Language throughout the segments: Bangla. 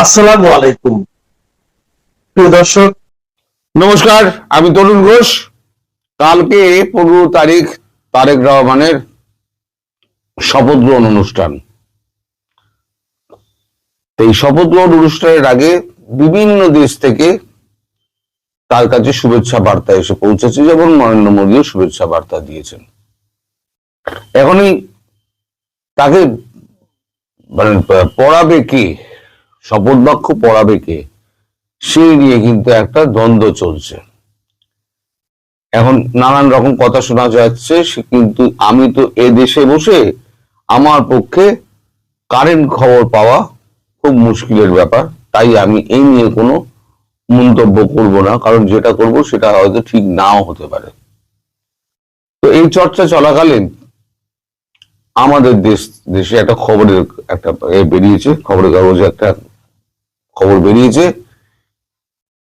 আসসালামু আলাইকুম প্রিয় দর্শক। নমস্কার, আমি তরুণ ঘোষ। কালকে 15 তারিখ তারেক রহমানের শপথ গ্রহণ অনুষ্ঠান। এই শপথ গ্রহণ অনুষ্ঠানের আগে বিভিন্ন দেশ থেকে তার কাছে শুভেচ্ছা বার্তা এসে পৌঁছেছে, যেমন নরেন্দ্র মোদীও শুভেচ্ছা বার্তা দিয়েছেন। এখনই তাকে মানে পড়াবে কে, শপথ বাক্য পড়াবে কে, সেই নিয়ে কিন্তু একটা দ্বন্দ্ব চলছে। এখন নানান রকম কথা শোনা যাচ্ছে, কিন্তু আমি তো এ দেশে বসে আমার পক্ষে কারেন্ট খবর পাওয়া খুব মুশকিলের ব্যাপার, তাই আমি এই নিয়ে কোনো মন্তব্য করব না, কারণ যেটা করব সেটা হয়তো ঠিক নাও হতে পারে। তো এই চর্চা চলাকালীন আমাদের দেশে একটা খবরের একটা বেরিয়েছে, খবরের কাগজে একটা খবর বেরিয়েছে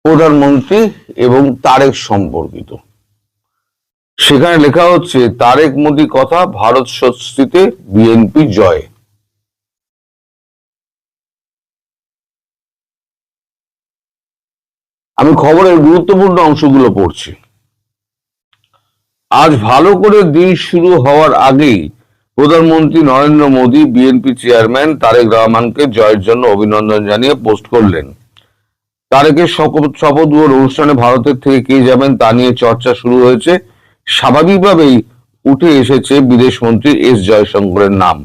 প্রধানমন্ত্রী এবং তারেক সম্পর্কিত। সেখানে লেখা হচ্ছে, তারেক মোদী কথা, ভারত স্বস্তিতে বিএনপি জয়। আমি খবরের গুরুত্বপূর্ণ অংশগুলো পড়ছি। আজ ভালো করে দিন শুরু হওয়ার আগেই প্রধানমন্ত্রী নরেন্দ্র মোদী বিএনপি চেয়ারম্যান তারেক রহমানকে জয়ের জন্য অভিনন্দন জানিয়ে পোস্ট করলেন। তারেকের শপথ গ্রহণ অনুষ্ঠানে ভারতের থেকে কে যাবেন তা নিয়ে চর্চা শুরু হয়েছে। স্বাভাবিকভাবেই উঠে এসেছে বিদেশমন্ত্রী এস জয়শঙ্করের নাম,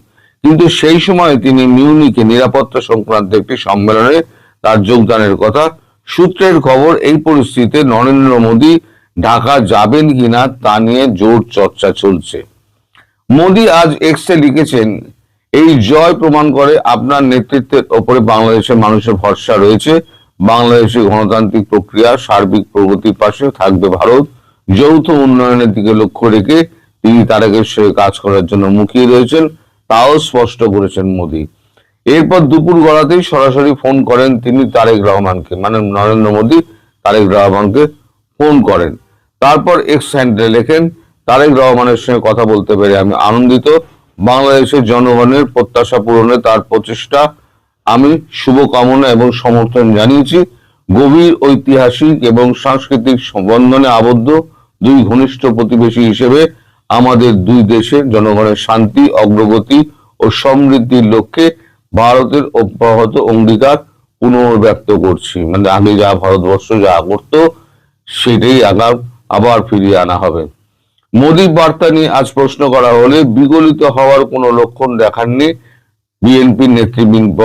কিন্তু সেই সময় তিনি মিউনিকে নিরাপত্তা সংক্রান্ত একটি সম্মেলনে তার যোগদানের কথা। সূত্রের খবর, এই পরিস্থিতিতে নরেন্দ্র মোদী ঢাকা যাবেন কিনা তা নিয়ে জোর চর্চা চলছে। মোদী আজ এক্সে লিখেছেন, এই জয় প্রমাণ করে আপনার নেতৃত্বের ওপরে বাংলাদেশের মানুষের ভরসা রয়েছে। বাংলাদেশের গণতান্ত্রিক প্রক্রিয়া সার্বিক প্রগতির পাশে থাকবে ভারত। যৌথ উন্নয়নের দিকে লক্ষ্য রেখে তিনি তারেকের সঙ্গে কাজ করার জন্য মুখিয়ে রয়েছেন, তাও স্পষ্ট করেছেন মোদী। এরপর দুপুর গড়াতেই সরাসরি ফোন করেন তিনি তারেক রহমানকে, মানে নরেন্দ্র মোদী তারেক রহমানকে ফোন করেন। তারপর এক্স হ্যান্ডেলে লেখেন, তারেক রহমানের সঙ্গে কথা বলতে পেরে আমি আনন্দিত। বাংলাদেশের জনগণের প্রত্যাশা পূরণে তার প্রচেষ্টা আমি শুভকামনা এবং সমর্থন জানিয়েছি। গভীর ঐতিহাসিক এবং সাংস্কৃতিক বন্ধনে আবদ্ধ দুই ঘনিষ্ঠ প্রতিবেশী হিসেবে আমাদের দুই দেশের জনগণের শান্তি, অগ্রগতি ও সমৃদ্ধির লক্ষ্যে ভারতের অব্যাহত অঙ্গীকার পুনর্ব্যক্ত করছি। মানে আগে যা ভারতবর্ষ যা করত সেটাই আবার ফিরিয়ে আনা হবে। মোদী বার্তা নিয়ে আজ প্রশ্ন করা হলে বিগলিত হওয়ার কোনো লক্ষণ দেখাননি বিএনপির নেতৃবৃন্দ।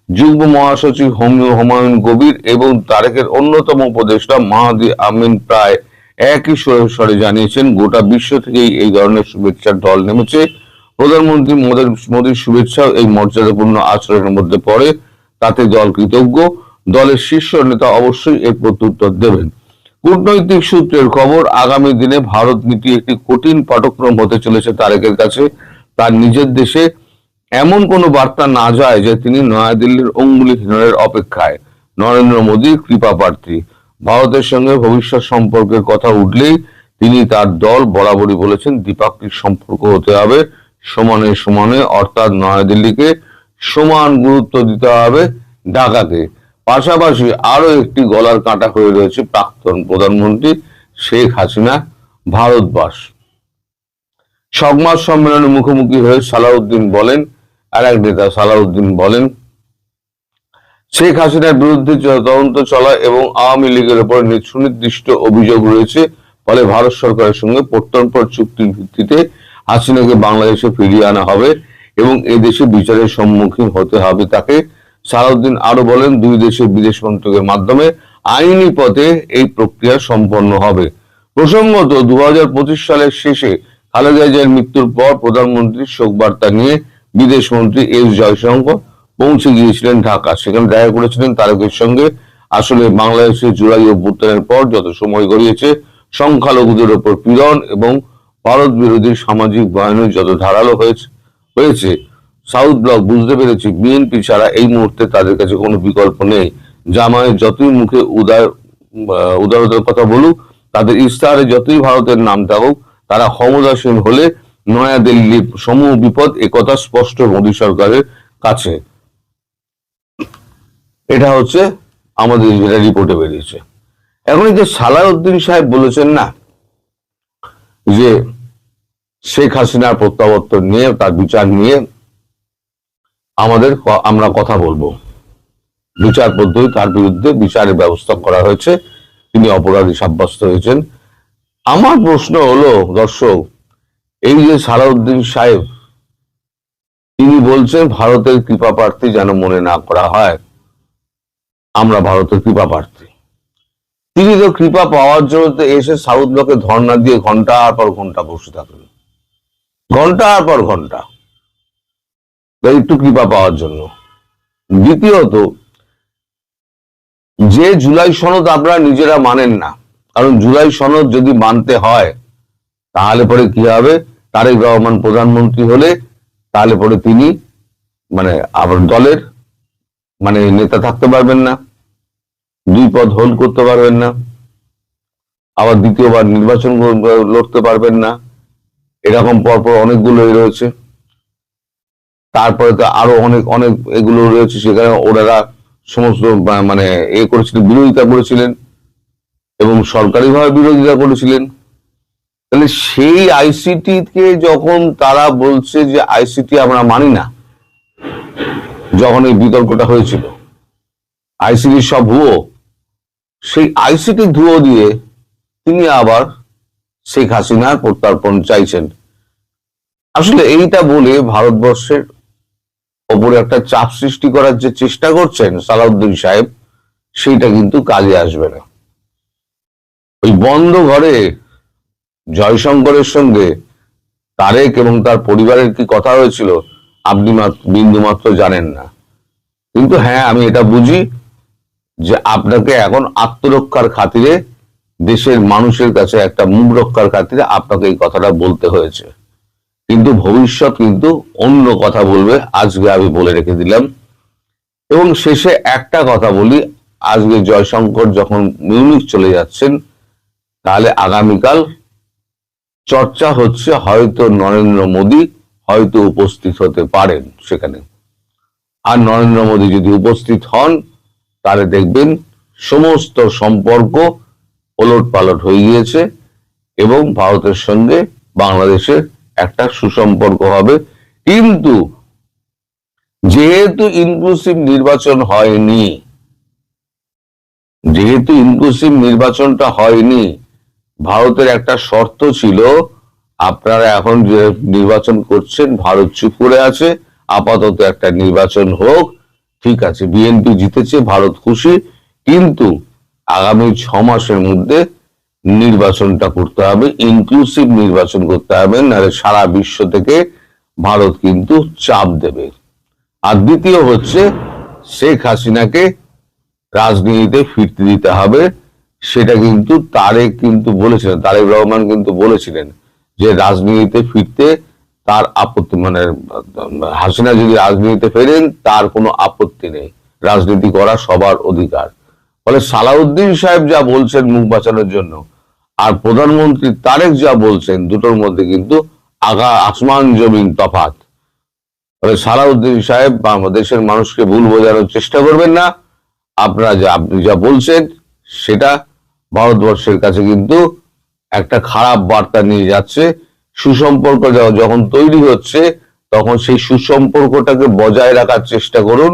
যুগ্ম মহাসচিব হুমায়ুন কবির এবং তারেকের অন্যতম উপদেষ্টা মাহাদি আমিন প্রায় একই স্বরে জানিয়েছেন, গোটা বিশ্ব থেকেই এই ধরনের শুভেচ্ছার ঢল নেমেছে। প্রধানমন্ত্রী মোদীর শুভেচ্ছা এই মর্যাদাপূর্ণ আচরণের মধ্যে পড়ে, তাতে দল কৃতজ্ঞ। দলের শীর্ষ নেতা অবশ্যই এর প্রত্যুত্তর দেবেন। কূটনৈতিক সূত্রের খবর, আগামী দিনে ভারত নীতি একটি কঠিন পাঠক্রম হতে চলেছে তারেকের কাছে। তার নিজের দেশে এমন কোনো বার্তা না যায় যে তিনি নয়াদিল্লির অঙ্গুলিহীনের অপেক্ষায়। নরেন্দ্র মোদীর কৃপা প্রার্থী। ভারতের সঙ্গে ভবিষ্যৎ সম্পর্কের কথা উঠলেই তিনি তার দল বরাবরই বলেছেন, দ্বিপাক্ষিক সম্পর্ক হতে হবে সমানে সমানে, অর্থাৎ নয়াদিল্লিকে সমান গুরুত্ব দিতে হবে ঢাকাকে। পাশাপাশি আরো একটি গলার কাঁটা হয়ে রয়েছে প্রাক্তন প্রধানমন্ত্রী শেখ হাসিনা ভারতবাস। সংবাদ সম্মেলনে মুখোমুখি হয়ে সালাউদ্দিন বলেন, আর এক নেতা সালাউদ্দিন বলেন, শেখ হাসিনার বিরুদ্ধে তদন্ত চলা এবং আওয়ামী লীগের উপর সুনির্দিষ্ট অভিযোগ রয়েছে, ফলে ভারত সরকারের সঙ্গে প্রত্যর্পণ চুক্তির ভিত্তিতে হাসিনাকে বাংলাদেশে ফিরিয়ে আনা হবে এবং এদেশে বিচারের সম্মুখীন হতে হবে তাকে। সালাউদ্দিন আরো বলেন, দুই দেশের বিদেশ মন্ত্রকের মাধ্যমে আইনি পথে এই প্রক্রিয়া সম্পন্ন হবে। প্রসঙ্গত 2025 সালের শেষে খালেদা জিয়ার মৃত্যুর পর প্রধানমন্ত্রীর শোক বার্তা নিয়ে বিদেশ মন্ত্রী এস জয়শঙ্কর পৌঁছে গিয়েছিলেন ঢাকা। সেখানে দেখা করেছিলেন তারেকের সঙ্গে। আসলে বাংলাদেশের জুলাই অভ্যুত্থানের পর যত সময় গড়িয়েছে, সংখ্যালঘুদের ওপর পীড়ন এবং ভারত বিরোধী সামাজিক বয়ান যত ধারালো হয়েছে, সাউথ ব্লক বুঝতে পেরেছি বিএনপি ছাড়া এই মুহূর্তে তাদের কাছে কোনো বিকল্প নেই। জামায়াত যতই মুখে উদারতার কথা বলুক, তাদের ইস্তাহারে যতই ভারতের নাম থাকুক, তারা ক্ষমতাসীন হলে নয়াদিল্লি সমূহ বিপদ, একথা স্পষ্ট মোদী সরকারের কাছে। এটা হচ্ছে আমাদের যেটা রিপোর্টে বেরিয়েছে। এখন এই যে সালাউদ্দিন সাহেব বলেছেন না যে শেখ হাসিনার প্রত্যাবর্তন নিয়ে, তার বিচার নিয়ে আমরা কথা বলবো, বিচার পদ্ধতি, তার বিরুদ্ধে বিচারের ব্যবস্থা করা হয়েছে, তিনি অপরাধী সাব্যস্ত হয়েছেন। আমার প্রশ্ন হলো দর্শক, এই যে সালাউদ্দিন সাহেব তিনি বলছেন ভারতের কৃপা প্রার্থী যেন মনে না করা হয়, আমরা ভারতের কৃপা প্রার্থী। তিনি তো কৃপা পাওয়ার জন্য এসে সাউথ ব্লকে ধর্ণা দিয়ে ঘন্টার পর ঘন্টা বসে থাকেন, ঘন্টার পর ঘন্টা, একটু কৃপা পাওয়ার জন্য। দ্বিতীয়ত, যে জুলাই সনদ আপনারা নিজেরা মানেন না, কারণ জুলাই সনদ যদি মানতে হয় তাহলে পরে কি হবে, তারেক রহমান প্রধানমন্ত্রী হলে তাহলে পরে তিনি আবার দলের নেতা থাকতে পারবেন না, 2 পদ হোল্ড করতে পারবেন না, আবার দ্বিতীয়বার নির্বাচন লড়তে পারবেন না, এরকম পরপর অনেকগুলোই রয়েছে। তারপরে তো আরো অনেক অনেক এগুলো রয়েছে, সেখানে ওনারা সমস্ত করেছিলেন, বিরোধিতা করেছিলেন এবং সরকারিভাবে বিরোধিতা করেছিলেন। তাহলে সেই আইসিটি কে যখন তারা বলছে যে আইসিটি আমরা মানি না, যখন এই বিতর্কটা হয়েছিল আইসিটি সব ভুয়ো, সেই আইসিটি ধুয়ো দিয়ে তিনি আবার শেখ হাসিনার প্রত্যার্পণ চাইছেন। আসলে এইটা বলে ভারতবর্ষের ওপরে একটা চাপ সৃষ্টি করার যে চেষ্টা করছেন সালাউদ্দিন সাহেব, সেইটা কিন্তু কাজে আসবে না। ওই বন্ধ ঘরে জয়শঙ্করের সঙ্গে তারেক এবং তার পরিবারের কি কথা হয়েছিল আপনি বিন্দু মাত্র জানেন না। কিন্তু হ্যাঁ, আমি এটা বুঝি যে আপনাকে এখন আত্মরক্ষার খাতিরে, দেশের মানুষের কাছে একটা মুখ রক্ষার খাতিরে আপনাকে এই কথাটা বলতে হয়েছে, কিন্তু ভবিষ্যৎ কিন্তু অন্য কথা বলবে, আজকে আমি বলে রেখে দিলাম। এবং শেষে একটা কথা বলি, আজকে জয়শঙ্কর যখন মিউনিখ চলে যাচ্ছেন, তাহলে আগামীকাল চর্চা হচ্ছে হয়তো নরেন্দ্র মোদী হয়তো উপস্থিত হতে পারেন সেখানে। আর নরেন্দ্র মোদী যদি উপস্থিত হন তাহলে দেখবেন সমস্ত সম্পর্ক ওলট পালট হয়ে গিয়েছে এবং ভারতের সঙ্গে বাংলাদেশের একটা সুসম্পর্ক হবে। কিন্তু যেহেতু ইনক্লুসিভ নির্বাচন হয়নি, যেহেতু ইনক্লুসিভ নির্বাচনটা হয়নি, ভারতের একটা শর্ত ছিল, আপনারা এখন যে নির্বাচন করছেন ভারত চুপ করে আছে, আপাতত একটা নির্বাচন হোক, ঠিক আছে, বিএনপি জিতেছে, ভারত খুশি, কিন্তু আগামী 6 মাসের মধ্যে নির্বাচনটা করতে হবে, ইনক্লুসিভ নির্বাচন করতে হবে, নাহলে সারা বিশ্ব থেকে ভারত কিন্তু চাপ দেবে। আর দ্বিতীয় হচ্ছে শেখ হাসিনাকে রাজনীতিতে ফিরতে দিতে হবে, সেটা কিন্তু তারেক কিন্তু বলেছিলেন, তারেক রহমান কিন্তু বলেছিলেন যে রাজনীতিতে ফিরতে তার আপত্তি, হাসিনা যদি রাজনীতিতে ফেরেন তার কোনো আপত্তি নেই, রাজনীতি করা সবার অধিকার। ফলে সালাউদ্দিন সাহেব যা বলছেন মুখ বাঁচানোর জন্য, আর প্রধানমন্ত্রী তারেক যা বলছেন, দুটোর মধ্যে কিন্তু আসমান জমিন তফাৎ। ফলে সালাউদ্দিন সাহেব দেশের মানুষকে ভুল বোঝানোর চেষ্টা করবেন না। আপনি যা বলছেন সেটা ভারতবর্ষের কাছে কিন্তু একটা খারাপ বার্তা নিয়ে যাচ্ছে। সুসম্পর্ক যখন তৈরি হচ্ছে তখন সেই সুসম্পর্কটাকে বজায় রাখার চেষ্টা করুন।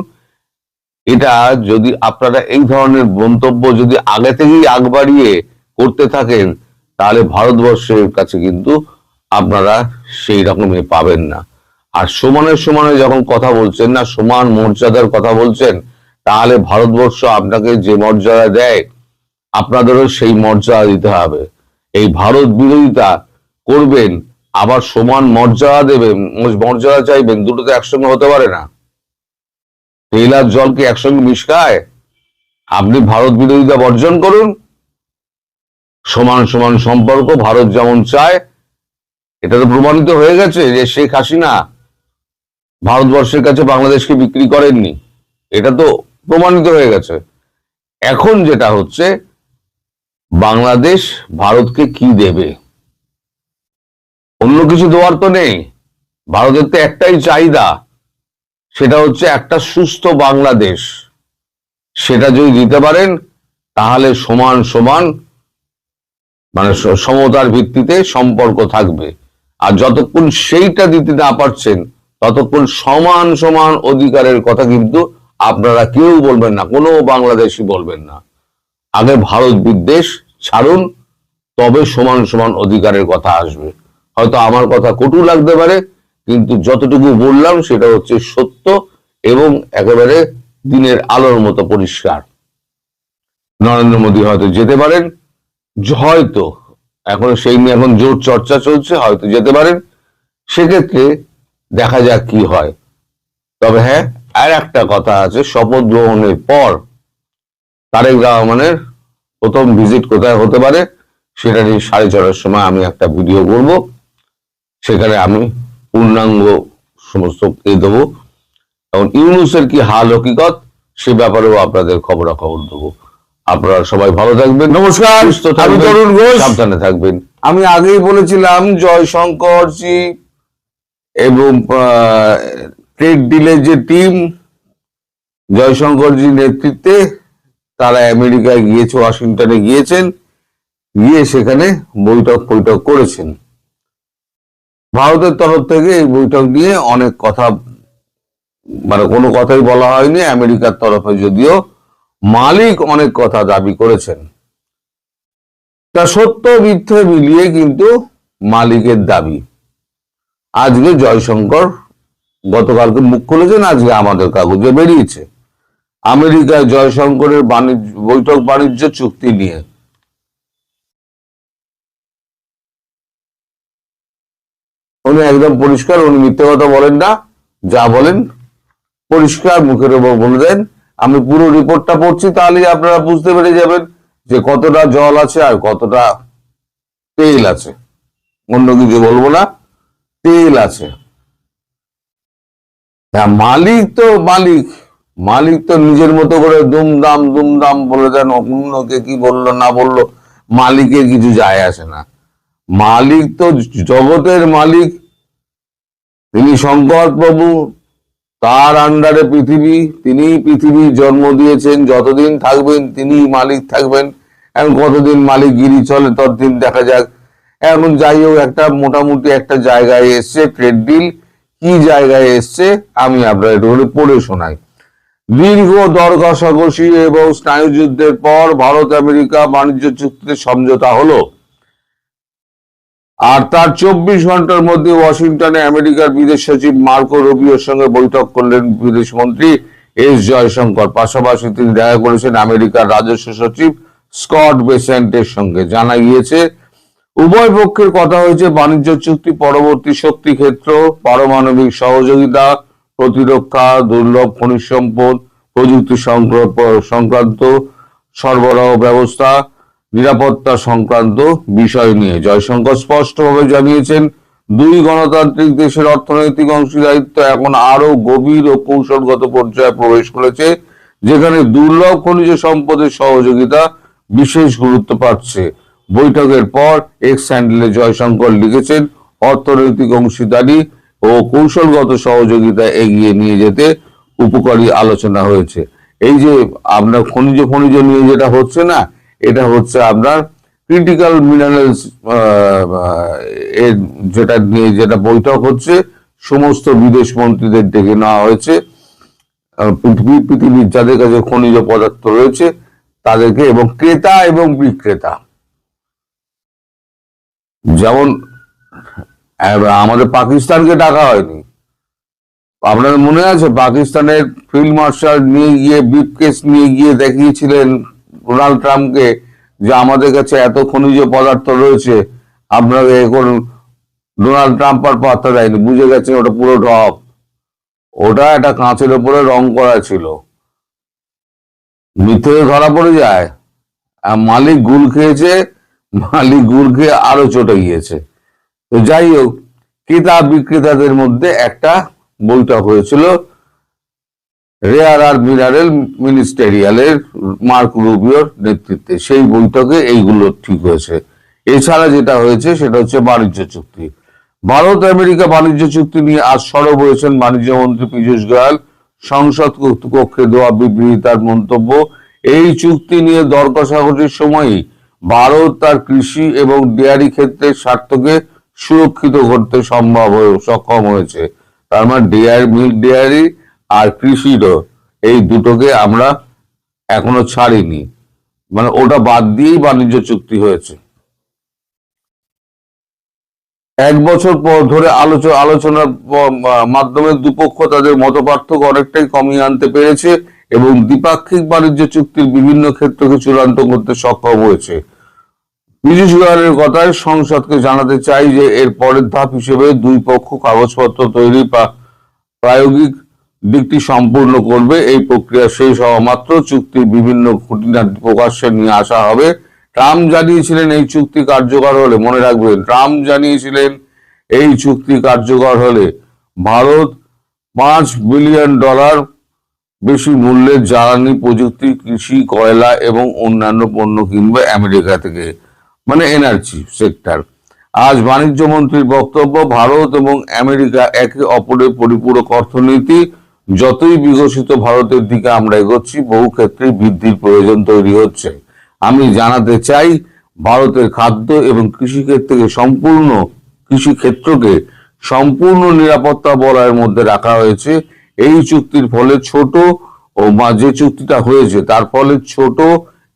এটা যদি আপনারা এই ধরনের মন্তব্য যদি আগে থেকেই আগ বাড়িয়ে করতে থাকেন, তাহলে ভারতবর্ষের কাছে কিন্তু আপনারা সেই রকমই পাবেন না। আর সমানে সমানে যখন কথা বলছেন না, সমান মর্যাদার কথা বলছেন, তাহলে ভারতবর্ষ আপনাকে যে মর্যাদা দেয় আপনাদেরও সেই মর্যাদা দিতে হবে। এই ভারত বিরোধিতা করবেন আবার সমান মর্যাদা দেবেন, মর্যাদা চাইবেন, দুটো তো একসঙ্গে হতে পারে না। তেল আর জল কি একসঙ্গে মিশকায়? আপনি ভারত বিরোধিতা বর্জন করুন, সমান সমান সম্পর্ক ভারত যেমন চায়, এটা তো প্রমাণিত হয়ে গেছে যে শেখ হাসিনা ভারতবর্ষের কাছে বাংলাদেশকে বিক্রি করেননি, এটা তো প্রমাণিত হয়ে গেছে। এখন যেটা হচ্ছে, বাংলাদেশ ভারতকে কি দেবে? অন্য কিছু দেওয়ার তো নেই। ভারতের তো একটাই চাহিদা, সেটা হচ্ছে একটা সুস্থ বাংলাদেশ। সেটা যদি দিতে পারেন তাহলে সমান সমান মানে সমতার ভিত্তিতে সম্পর্ক থাকবে। আর যতক্ষণ সেইটা দিতে না পারছেন ততক্ষণ সমান সমান অধিকারের কথা কিন্তু আপনারা কেউ বলবেন না, কোনো বাংলাদেশি বলবেন না। আগে ভারত বিদ্বেষ ছাড়ুন, তবে সমান সমান অধিকারের কথা আসবে। হয়তো আমার কথা কটু লাগতে পারে, কিন্তু যতটুকু বললাম সেটা হচ্ছে সত্য এবং একেবারে দিনের আলোর মতো পরিষ্কার। নরেন্দ্র মোদী হয়তো যেতে পারেন, হয়তো এখন সেই নিয়ে এখন জোর চর্চা চলছে, হয়তো যেতে পারেন। সেক্ষেত্রে দেখা যাক কি হয়। তবে হ্যাঁ, আর একটা কথা আছে, শপথ গ্রহণের পর তারেক রহমানের প্রথম ভিজিট কোথায় হতে পারে সেটা নিয়ে 4:30 সময় আমি একটা ভিডিও করব। সেখানে আমি পূর্ণাঙ্গ সমস্ত দেবো এবং ইউনূসের কি হাল হকিকত সে ব্যাপারেও আপনাদের খবরাখবর দেবো। আপনারা সবাই ভালো থাকবেন, নমস্কার, সুস্থ থাকবেন, তরুণ ঘোষ। সাবধানে থাকবেন। আমি আগেই বলেছিলাম জয়শঙ্কর জি এবং ট্রেড ডিলের যে টিম জয়শঙ্করজির নেতৃত্বে তারা আমেরিকায় গিয়েছে, ওয়াশিংটনে গিয়েছেন, গিয়ে সেখানে বৈঠক করেছেন। ভারতের তরফ থেকে এই বৈঠক নিয়ে অনেক কথা, মানে কোনো কথাই বলা হয়নি। আমেরিকার তরফে যদিও মালিক অনেক কথা দাবি করেছেন, তা সত্য মিথ্যে মিলিয়ে কিন্তু মালিকের দাবি। আজকে জয়শঙ্কর গতকালকে মুখ খুলেছেন, আজকে আমাদের কাগজে বেরিয়েছে আমেরিকায় জয়শঙ্করের বাণিজ্য চুক্তি নিয়ে। উনি একদম পরিষ্কার, উনি মিথ্যে কথা বলেন না, যা বলেন পরিষ্কার মুখের উপর বলে দেন। আমি পুরো রিপোর্টটা পড়ছি, তাহলে আপনারা বুঝতে পেরে যাবেন যে কতটা জল আছে আর কতটা তেল আছে। অন্য কিছু বলবো না, তেল আছে। মালিক তো নিজের মতো করে দুমদাম বলে দেন, অন্যকে কি বললো না বললো মালিকের কিছু যায় আসে না। মালিক তো জগতের মালিক, তিনি শঙ্কর প্রভু, তার আন্ডারে পৃথিবী, তিনি পৃথিবী জন্ম দিয়েছেন, যতদিন থাকবেন তিনি মালিক থাকবেন। এখন কতদিন মালিকগিরি চলে ততদিন দেখা যাক। এখন যাই হোক, একটা মোটামুটি একটা জায়গায় এসছে ট্রেড ডিল। কি জায়গায় এসছে আমি আপনার একটু পড়ে শোনাই। দীর্ঘ দর কষাকষি এবং স্নায়ুযুদ্ধের পর ভারত আমেরিকা বাণিজ্য চুক্তিতে সমঝোতা হলো, আর তার 24 ঘন্টার মধ্যে ওয়াশিংটনে আমেরিকার বিদেশ সচিব মার্কো রুবিওর সঙ্গে বৈঠক করলেন বিদেশমন্ত্রী এস জয়শঙ্কর। পাশাপাশি তিনি দেখা করেছেন আমেরিকার রাজস্ব সচিব স্কট বেসেন্টের সঙ্গে। জানা গিয়েছে উভয় পক্ষের কথা হয়েছে বাণিজ্য চুক্তি, পরবর্তী শক্তি ক্ষেত্র, পারমাণবিক সহযোগিতা, প্রতিরক্ষা, দুর্লভ খনিজ সম্পদ, প্রযুক্তি সংক্রান্ত সরবরাহ ব্যবস্থা, নিরাপত্তা সংক্রান্ত বিষয় নিয়ে। জয়শঙ্কর স্পষ্টভাবে জানিয়েছেন দুই গণতান্ত্রিক দেশের অর্থনৈতিক অংশীদারিত্ব এখন আরো গভীর ও কৌশলগত পর্যায়ে প্রবেশ করেছে, যেখানে দুর্লভ খনিজ সম্পদের সহযোগিতা বিশেষ গুরুত্ব পাচ্ছে। বৈঠকের পর এক্স হ্যান্ডেলে জয়শঙ্কর লিখেছেন অর্থনৈতিক অংশীদারি ও কৌশলগত সহযোগিতা এগিয়ে নিয়ে যেতে উপকারী আলোচনা হয়েছে। এই যে আপনার খনিজ নিয়ে যেটা হচ্ছে না, এটা হচ্ছে আপনার ক্রিটিক্যাল মিনারেলস এর যেটা বৈঠক হচ্ছে, সমস্ত বিদেশ মন্ত্রীদের ডেকে নেওয়া হয়েছে। পৃথিবীর যাদের কাছে খনিজ পদার্থ রয়েছে তাদেরকে, এবং ক্রেতা এবং বিক্রেতা। যেমন আমাদের পাকিস্তানকে ডাকা হয়নি, আপনাদের মনে আছে পাকিস্তানের ফিল্ড মার্শাল নিয়ে গিয়ে ব্রিফকেস নিয়ে গিয়ে দেখিয়েছিলেন ডোনাল্ড ট্রাম্পকে যে আমাদের কাছে এত খনিজ পদার্থ রয়েছে, আপনারা এখন ডোনাল্ড ট্রাম্প আর পাত্তা দেয়নি, বুঝে গেছেন ওটা পুরো ঢপ। ওটা একটা কাঁচের উপরে রং করা ছিল, মিথ্যে ধরা পড়ে যায়। আর মালিক গুল খেয়েছে, মালিক গুল খেয়ে আরো চটে গিয়েছে। তো যাই হোক, ক্রেতা বিক্রেতাদের মধ্যে একটা বৈঠক হয়েছিল রেয়ার আর্থ মিনারেল মিনিস্টেরিয়ালের মার্ক রুবিওর নেতৃত্বে। সেই বৈঠকে এইগুলো ঠিক হয়েছে। এছাড়া যেটা হয়েছে সেটা হচ্ছে বাণিজ্য চুক্তি। ভারত আমেরিকা বাণিজ্য চুক্তি নিয়ে আজ সরব হয়েছেন বাণিজ্য মন্ত্রী পীযূষ গোয়েল। সংসদ কক্ষে দেওয়া বিবৃতি তার মন্তব্য, এই চুক্তি নিয়ে দর কষাকষির সময়ই ভারত তার কৃষি এবং ডেয়ারি ক্ষেত্রের স্বার্থকে সুরক্ষিত করতে সক্ষম হয়েছে। তার মানে মিল্ক ডেয়ারি আর কৃষিরও এই দুটোকে আমরা এখনো ছাড়িনি, মানে ওটা বাদ দিয়েই বাণিজ্য চুক্তি হয়েছে। এক বছর পর ধরে আলোচনার মাধ্যমে দুপক্ষ তাদের মতপার্থক্য অনেকটাই কমিয়ে আনতে পেরেছে এবং দ্বিপাক্ষিক বাণিজ্য চুক্তির বিভিন্ন ক্ষেত্রকে চূড়ান্ত করতে সক্ষম হয়েছে। পীযূষ গোয়েলের কথায়, সংসদকে জানাতে চাই যে এর পরের ধাপ হিসেবে দুই পক্ষ কাগজপত্র তৈরি প্রায়োগিক দিকটি সম্পূর্ণ করবে। এই প্রক্রিয়া শেষ হওয়া মাত্র চুক্তির বিভিন্ন খুঁটিনাটি প্রকাশ্যে নিয়ে আসা হবে। ট্রাম্প জানিয়েছিলেন এই চুক্তি কার্যকর হলে, মনে রাখবেন, ট্রাম্প জানিয়েছিলেন এই চুক্তি কার্যকর হলে ভারত $5 বিলিয়ন বেশি মূল্যের জ্বালানি, প্রযুক্তি, কৃষি, কয়লা এবং অন্যান্য পণ্য কিনবে আমেরিকা থেকে, মানে এনার্জি সেক্টর। আজ বাণিজ্য মন্ত্রীর বক্তব্য, ভারত এবং আমেরিকা একে অপরের পরিপূরক অর্থনীতি। যতই বিকশিত ভারতের দিকে আমরা এগোচ্ছি, বহু ক্ষেত্রে বৃদ্ধির প্রয়োজন তৈরি হচ্ছে। আমি জানাতে চাই, ভারতের খাদ্য এবং কৃষিক্ষেত্রকে সম্পূর্ণ নিরাপত্তা বলয়ের মধ্যে রাখা হয়েছে। এই চুক্তির ফলে যে চুক্তিটা হয়েছে তার ফলে ছোট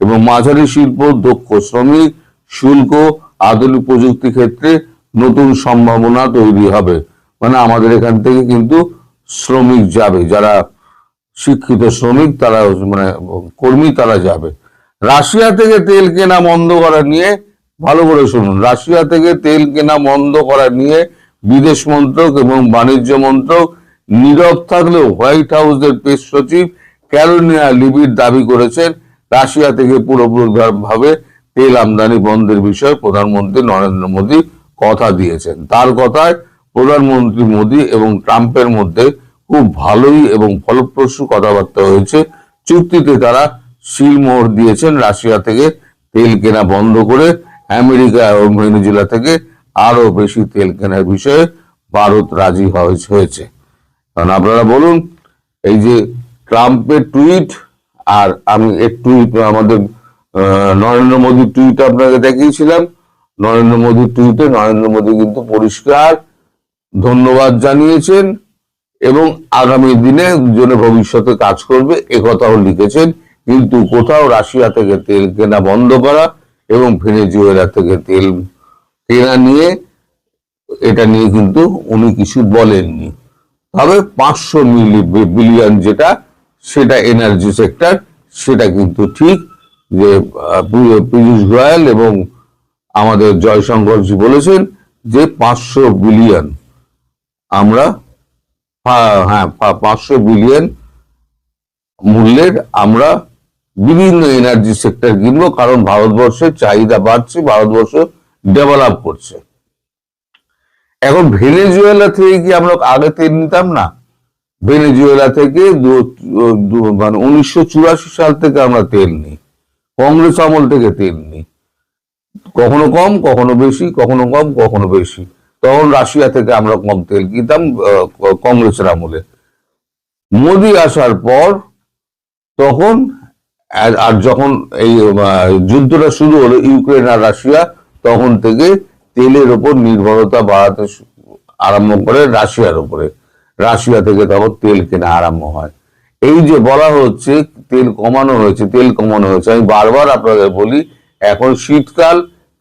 এবং মাঝারি শিল্প, দক্ষ শ্রমিক, শুল্ক, আধুনিক প্রযুক্তি ক্ষেত্রে নতুন সম্ভাবনা তৈরি হবে। মানে আমাদের এখান থেকে কিন্তু শ্রমিক যাবে, যারা শিক্ষিত শ্রমিক, তারা মানে কর্মী, তারা যাবে। রাশিয়া থেকে তেল কেনা বন্ধ করা নিয়ে, ভালো করে শুনুন, রাশিয়া থেকে তেল কেনা বন্ধ করা নিয়ে বিদেশ মন্ত্রক এবং বাণিজ্য মন্ত্রক নীরব থাকলেও হোয়াইট হাউসের প্রেস সচিব ক্যারোলিনা লিভিট দাবি করেছেন রাশিয়া থেকে পুরোপুরিভাবে তেল আমদানি বন্ধের বিষয়ে প্রধানমন্ত্রী নরেন্দ্র মোদী কথা দিয়েছেন। তার কথায়, প্রধানমন্ত্রী মোদী এবং ট্রাম্পের মধ্যে খুব ভালোই এবং ফলপ্রসূ কথাবার্তা হয়েছে। চুক্তিতে তারা সিলমোহর দিয়েছেন রাশিয়া থেকে তেল কেনা বন্ধ করে আমেরিকা এবং ভেনেজুয়েলা থেকে আরো বেশি তেল কেনার বিষয়ে ভারত রাজি হয়েছে। কারণ আপনারা বলুন, এই যে ট্রাম্পের টুইট আর আমি এর টুইট, আমাদের নরেন্দ্র মোদীর টুইট আপনাকে দেখিয়েছিলাম। নরেন্দ্র মোদীর টুইটে নরেন্দ্র মোদী কিন্তু পরিষ্কার ধন্যবাদ জানিয়েছেন এবং আগামী দিনে দুজনে ভবিষ্যতে কাজ করবে একথাও লিখেছেন। কিন্তু কোথাও রাশিয়া থেকে তেল কেনা বন্ধ করা এবং ভেনেজুয়েলা থেকে তেল কেনা নিয়ে, এটা নিয়ে কিন্তু উনি কিছু বলেননি। তবে 500 বিলিয়ন যেটা, সেটা এনার্জি সেক্টর, সেটা কিন্তু ঠিক যে পীযূষ গোয়েল এবং আমাদের জয়শঙ্করজি বলেছেন যে 500 বিলিয়ন আমরা, হ্যাঁ 500 বিলিয়ন মূল্যের আমরা বিভিন্ন এনার্জি সেক্টর কিনবো, কারণ ভারতবর্ষের চাহিদা বাড়ছে, ভারতবর্ষ ডেভেলপ করছে। এখন ভেনেজুয়েলা থেকে কি আমরা আগে তেল নিতাম না? ভেনেজুয়েলা থেকে 1984 সাল থেকে আমরা তেল নিই, কংগ্রেস আমল থেকে তেল নিই, কখনো কম কখনো বেশি, কখনো কম কখনো বেশি। তখন রাশিয়া থেকে আমরা কম তেল কিনতাম কংগ্রেসের আমলে। মোদি আসার পর তখন, আর যখন এই যুদ্ধটা শুরু হলো ইউক্রেন আর রাশিয়া, তখন থেকে তেলের ওপর নির্ভরতা বাড়াতে আরম্ভ করে রাশিয়ার উপরে। রাশিয়া থেকে তখন তেল কেনা আরম্ভ হয়। এই যে বলা হচ্ছে তেল কমানো হয়েছে, তেল কমানো হয়েছে, আমি বারবার আপনাদের বলি, এখন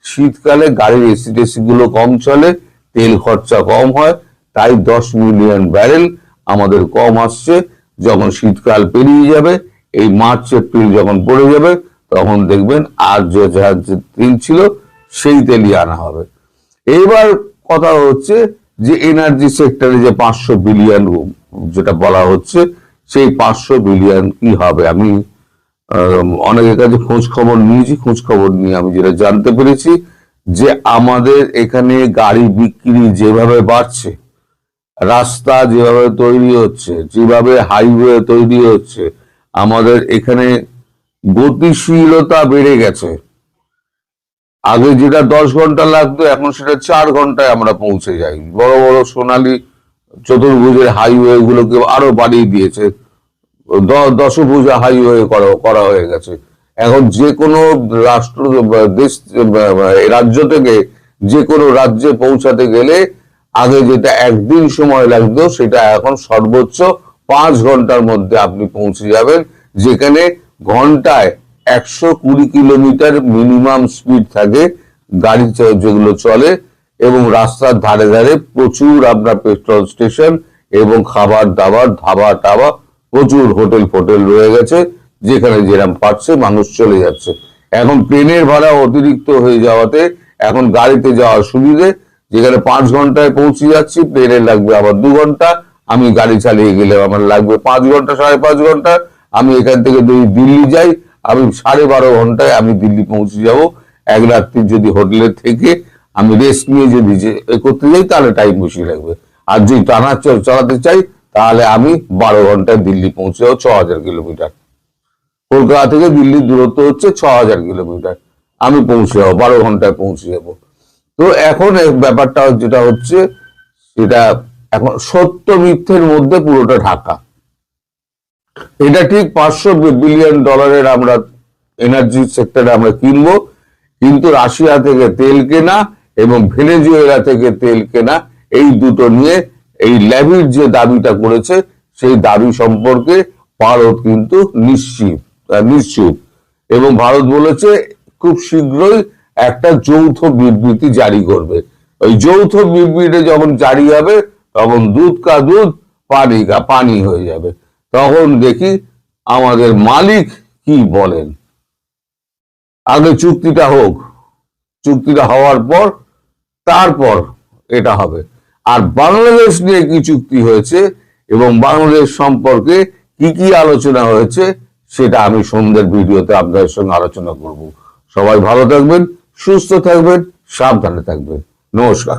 শীতকালে গাড়ির এসি টেসি গুলো কম চলে, তেল খরচা কম হয়, তাই 10 মিলিয়ন ব্যারেল আমাদের কম আসছে। যখন শীতকাল পেরিয়ে যাবে, এই মার্চ এপ্রিল যখন পড়ে যাবে, তখন দেখবেন আর যে তেল ছিল সেই তেলই আনা হবে। এইবার কথা হচ্ছে যে এনার্জি সেক্টরে যে 500 বিলিয়ন যেটা বলা হচ্ছে, সেই 500 বিলিয়ন কি হবে? আমি অনেকের কাছে খোঁজ খবর নিয়ে আমি যেটা জানতে পেরেছি যে আমাদের এখানে গাড়ি বিক্রি যেভাবে বাড়ছে, রাস্তা যেভাবে তৈরি হচ্ছে, যেভাবে হাইওয়ে তৈরি হচ্ছে, আমাদের এখানে গতিশীলতা বেড়ে গেছে। আগে যেটা 10 ঘন্টা লাগতো, এখন সেটা 4 ঘন্টায় আমরা পৌঁছে যাই। বড় বড় সোনালী চতুর্ভুজের হাইওয়ে গুলোকে আরো বাড়িয়ে দিয়েছে, দশভুজা হাইওয়ে করা হয়ে গেছে। এখন যে কোনো রাষ্ট্র দেশ রাজ্য থেকে যে কোনো রাজ্যে পৌঁছাতে গেলে আগে যেটা একদিন সময় লাগতো সেটা এখন সর্বোচ্চ 5 ঘন্টার মধ্যে আপনি পৌঁছে যাবেন, যেখানে ঘন্টায় 120 কিলোমিটার মিনিমাম স্পিড থাকে গাড়ি যেগুলো চলে, এবং রাস্তার ধারে ধারে প্রচুর আপনার পেট্রোল স্টেশন এবং খাবার দাবার ধাবা টাবা প্রচুর হোটেল ফোটেল রয়ে গেছে, যেখানে যেরকম পাচ্ছে মানুষ চলে যাচ্ছে। এখন প্লেনের ভাড়া অতিরিক্ত হয়ে যাওয়াতে এখন গাড়িতে যাওয়ার সুবিধে, যেখানে 5 ঘন্টায় পৌঁছে যাচ্ছি, প্লেনে লাগবে আবার 2 ঘন্টা, আমি গাড়ি চালিয়ে গেলে আমার লাগবে 5 ঘন্টা 5.5 ঘন্টা। আমি এখান থেকে যদি দিল্লি যাই, আমি 12.5 ঘন্টায় আমি দিল্লি পৌঁছে যাব। এক রাত্রি যদি হোটেলে থেকে আমি রেস্ট নিয়ে যদি করতে যাই তাহলে টাইম বেশি লাগবে, আর যদি টানা চালাতে চাই তাহলে আমি 12 ঘন্টায় দিল্লি পৌঁছে যাবো। 6000 কিলোমিটার কলকাতা থেকে দিল্লির দূরত্ব হচ্ছে 6000 কিলোমিটার, আমি পৌঁছে যাবো 12 ঘন্টায় পৌঁছে যাবো। তো এখন ব্যাপারটা যেটা হচ্ছে সেটা এখন সত্য মিথ্যের মধ্যে পুরোটা ঢাকা। এটা ঠিক $500 বিলিয়ন আমরা এনার্জি সেক্টরে আমরা কিনবো, কিন্তু রাশিয়া থেকে তেল কেনা এবং ভেনেজুয়েলা থেকে তেল কেনা, এই দুটো নিয়ে এই ল্যাভির যে দাবিটা করেছে সেই দাবি সম্পর্কে ভারত কিন্তু নিশ্চিত, এবং ভারত বলেছে খুব শীঘ্রই একটা যৌথ বিবৃতি জারি করবে। ওই যৌথ বিবৃতি যখন জারি হবে তখন দুধ কা দুধ পানি কা পানি হয়ে যাবে। তখন দেখি আমাদের মালিক কি বলেন। আগে চুক্তিটা হোক, চুক্তিটা হওয়ার পর তারপর এটা হবে। আর বাংলাদেশ নিয়ে কি চুক্তি হয়েছে এবং বাংলাদেশ সম্পর্কে কি কি আলোচনা হয়েছে সেটা আমি সন্ধ্যের ভিডিওতে আপনাদের সঙ্গে আলোচনা করব। সবাই ভালো থাকবেন, সুস্থ থাকবেন, সাবধানে থাকবেন। নমস্কার।